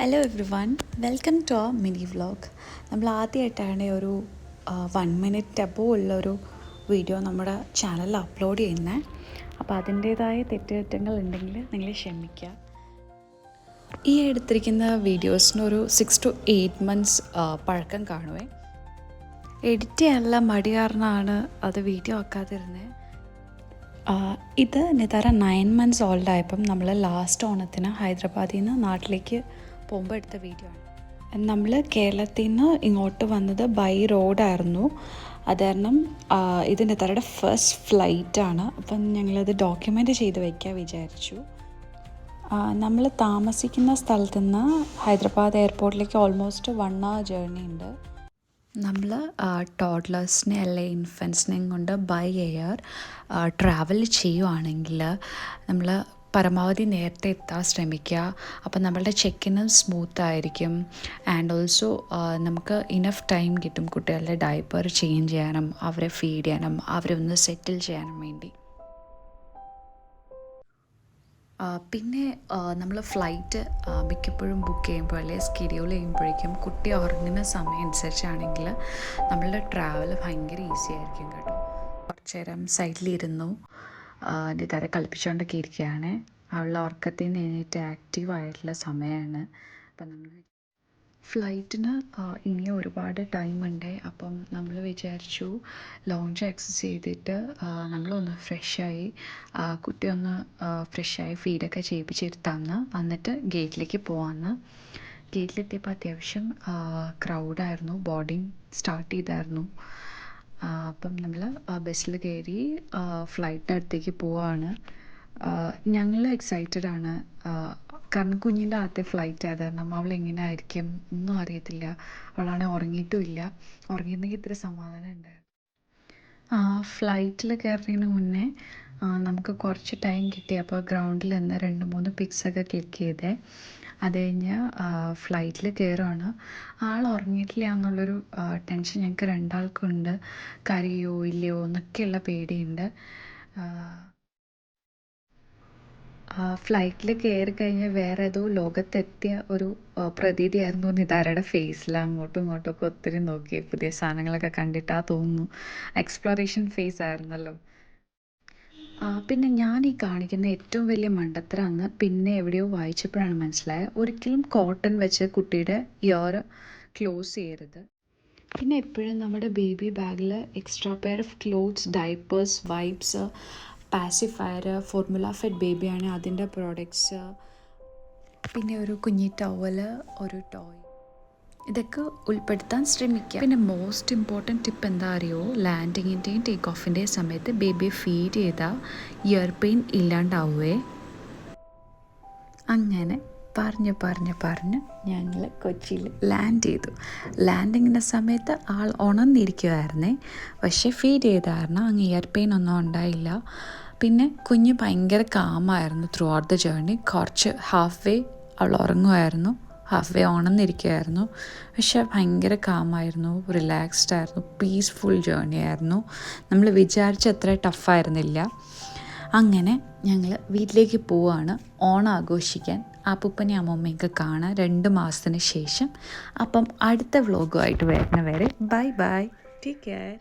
Hello everyone, welcome to our mini vlog. നമ്മൾ ആദ്യമായിട്ടാണ് ഒരു 1 മിനിറ്റ് അബോ ഉള്ളൊരു വീഡിയോ നമ്മുടെ ചാനലിൽ അപ്ലോഡ് ചെയ്യുന്നത്. അപ്പോൾ അതിൻ്റേതായ തെറ്റുകുറ്റങ്ങൾ ഉണ്ടെങ്കിൽ നിങ്ങൾ ക്ഷമിക്കുക. ഈ എടുത്തിരിക്കുന്ന വീഡിയോസിനൊരു 6 to 8 months പഴക്കം കാണുവേ. എഡിറ്റ് ചെയ്യാനുള്ള മടി കാരണമാണ് അത് വീഡിയോ ആക്കാതിരുന്നത്. ഇത് നിതാര 9 months ഓൾഡ് ആയപ്പം നമ്മൾ ലാസ്റ്റ് ഓണത്തിന് ഹൈദരാബാദിൽ നിന്ന് നാട്ടിലേക്ക് പോകുമ്പോൾ എടുത്ത വീഡിയോ ആണ്. നമ്മൾ കേരളത്തിൽ നിന്ന് ഇങ്ങോട്ട് വന്നത് ബൈ റോഡായിരുന്നു. അത് കാരണം ഇത് നിതാരയുടെ ഫസ്റ്റ് ഫ്ലൈറ്റാണ്. അപ്പം ഞങ്ങളത് ഡോക്യുമെൻ്റ് ചെയ്ത് വയ്ക്കാൻ വിചാരിച്ചു. നമ്മൾ താമസിക്കുന്ന സ്ഥലത്തു നിന്ന് ഹൈദരാബാദ് എയർപോർട്ടിലേക്ക് ഓൾമോസ്റ്റ് 1 hour ജേർണി ഉണ്ട്. നമ്മൾ ടോഡ്ലേഴ്സിനെ അല്ലെ ഇൻഫൻസിനെയും കൊണ്ട് ബൈ എയർ ട്രാവൽ ചെയ്യുവാണെങ്കിൽ നമ്മൾ പരമാവധി നേരത്തെ എത്താൻ ശ്രമിക്കുക. അപ്പം നമ്മളുടെ ചെക്കിനും സ്മൂത്തായിരിക്കും. ആൻഡ് ഓൾസോ നമുക്ക് ഇനഫ് ടൈം കിട്ടും കുട്ടികളുടെ ഡയപ്പർ ചേഞ്ച് ചെയ്യാനും അവരെ ഫീഡ് ചെയ്യാനും അവരെ ഒന്ന് സെറ്റിൽ ചെയ്യാനും വേണ്ടി. പിന്നെ നമ്മൾ ഫ്ലൈറ്റ് മിക്കപ്പോഴും ബുക്ക് ചെയ്യുമ്പോൾ അല്ലെങ്കിൽ സ്കെഡ്യൂൾ ചെയ്യുമ്പോഴേക്കും കുട്ടി ഉറങ്ങുന്ന സമയം അനുസരിച്ചാണെങ്കിൽ നമ്മളുടെ ട്രാവൽ ഭയങ്കര ഈസി ആയിരിക്കും കേട്ടോ. കുറച്ച് നേരം സൈഡിലിരുന്നു നിതാര കളിപ്പിച്ചുകൊണ്ടൊക്കെ ഇരിക്കുകയാണ്. അവളുടെ ഉറക്കത്തിൽ നിന്ന് എഴുന്നേറ്റ് ആക്റ്റീവായിട്ടുള്ള സമയമാണ്. അപ്പം നമ്മൾ ഫ്ലൈറ്റിന് ഇനിയും ഒരുപാട് ടൈമുണ്ട്. അപ്പം നമ്മൾ വിചാരിച്ചു ലോഞ്ച് ആക്സസ് ചെയ്തിട്ട് നമ്മളൊന്ന് ഫ്രഷായി കുട്ടി ഒന്ന് ഫ്രഷായി ഫീഡൊക്കെ ചെയ്യിപ്പിച്ചിരുത്താമെന്ന്, എന്നിട്ട് ഗേറ്റിലേക്ക് പോകാമെന്ന്. ഗേറ്റിലെത്തിയപ്പോൾ അത്യാവശ്യം ക്രൗഡായിരുന്നു. ബോർഡിങ് സ്റ്റാർട്ട് ചെയ്തായിരുന്നു. അപ്പം നമ്മൾ ബസ്സിൽ കയറി ഫ്ലൈറ്റിൻ്റെ അടുത്തേക്ക് പോവാണ്. ഞങ്ങൾ എക്സൈറ്റഡ് ആണ്. കാരണം കുഞ്ഞിൻ്റെ ആദ്യത്തെ ഫ്ലൈറ്റ് ആയത് കാരണം അവൾ എങ്ങനെ ആയിരിക്കും ഒന്നും അറിയത്തില്ല. അവളാണെങ്കിൽ ഉറങ്ങിയിട്ടുമില്ല. ഉറങ്ങിയിരുന്നെങ്കിൽ ഇത്ര സമാധാനം ഉണ്ടായിരുന്നു. ഫ്ലൈറ്റിൽ കയറുന്നതിന് മുന്നേ നമുക്ക് കുറച്ച് ടൈം കിട്ടി. അപ്പോൾ ഗ്രൗണ്ടിൽ നിന്ന് 2-3 പിക്സൊക്കെ ക്ലിക്ക് ചെയ്തേ. അത് കഴിഞ്ഞ് ഫ്ലൈറ്റിൽ കയറുകയാണ്. ആൾ ഉറങ്ങിയിട്ടില്ല എന്നുള്ളൊരു ടെൻഷൻ ഞങ്ങൾക്ക് രണ്ടാൾക്കുണ്ട്. കരയോ ഇല്ലയോ എന്നൊക്കെയുള്ള പേടിയുണ്ട്. ഫ്ലൈറ്റിൽ കയറി കഴിഞ്ഞ് വേറെ ഏതോ ലോകത്തെത്തിയ ഒരു പ്രതീതിയായിരുന്നു നിതാരയുടെ ഫേസിൽ. അങ്ങോട്ടും ഇങ്ങോട്ടുമൊക്കെ ഒത്തിരി നോക്കി പുതിയ സാധനങ്ങളൊക്കെ കണ്ടിട്ടാ തോന്നുന്നു. എക്സ്പ്ലോറേഷൻ ഫേസ് ആയിരുന്നല്ലോ. പിന്നെ ഞാൻ ഈ കാണിക്കുന്ന ഏറ്റവും വലിയ മണ്ടത്തരമാണെന്ന് പിന്നെ എവിടെയോ വായിച്ചപ്പോഴാണ് മനസ്സിലായത്. ഒരിക്കലും കോട്ടൺ വെച്ച് കുട്ടിയുടെ ഇയർ ക്ലോസ് ചെയ്യരുത്. പിന്നെ എപ്പോഴും നമ്മുടെ ബേബി ബാഗിൽ extra pair of clothes, diapers, wipes, pacifier, formula fed ബേബിയാണ് അതിൻ്റെ പ്രോഡക്ട്സ്, പിന്നെ ഒരു കുഞ്ഞി ടവല്, ഒരു ടോയ്, ഇതൊക്കെ ഉൾപ്പെടുത്താൻ ശ്രമിക്കുക. പിന്നെ മോസ്റ്റ് ഇമ്പോർട്ടൻറ്റ് ടിപ്പ് എന്താ അറിയോ, ലാൻഡിങ്ങിൻ്റെയും ടേക്ക് ഓഫിൻ്റെയും സമയത്ത് ബേബിയെ ഫീഡ് ചെയ്താൽ ഇയർ പെയിൻ ഇല്ലാണ്ടാവുകയെ. അങ്ങനെ പറഞ്ഞ് ഞങ്ങൾ കൊച്ചിയിൽ ലാൻഡ് ചെയ്തു. ലാൻഡിങ്ങിൻ്റെ സമയത്ത് ആൾ ഉണർന്നിരിക്കുമായിരുന്നേ. പക്ഷേ ഫീഡ് ചെയ്ത കാരണം അങ്ങ് ഇയർ പെയിൻ ഒന്നും ഉണ്ടായില്ല. പിന്നെ കുഞ്ഞ് ഭയങ്കര കാമായിരുന്നു ത്രൂ ഔട്ട് ദ ജേർണി. കുറച്ച് ഹാഫ് വേ അവൾ ഉറങ്ങുമായിരുന്നു, ഹാഫ് വേ ഉണർന്നിരിക്കുമായിരുന്നു. പക്ഷേ ഭയങ്കര കാമായിരുന്നു, റിലാക്സ്ഡ് ആയിരുന്നു, പീസ്ഫുൾ ജേർണി ആയിരുന്നു. നമ്മൾ വിചാരിച്ച അത്ര ടഫായിരുന്നില്ല. അങ്ങനെ ഞങ്ങൾ വീട്ടിലേക്ക് പോവുകയാണ് ഓണം ആഘോഷിക്കാൻ. അപ്പൂപ്പനെയും അമ്മൂമ്മയൊക്കെ കാണാൻ 2 മാസത്തിന് ശേഷം. അപ്പം അടുത്ത വ്ളോഗുമായിട്ട് വരുന്നവരെ ബൈ ബൈ, ടേക്ക് കെയർ.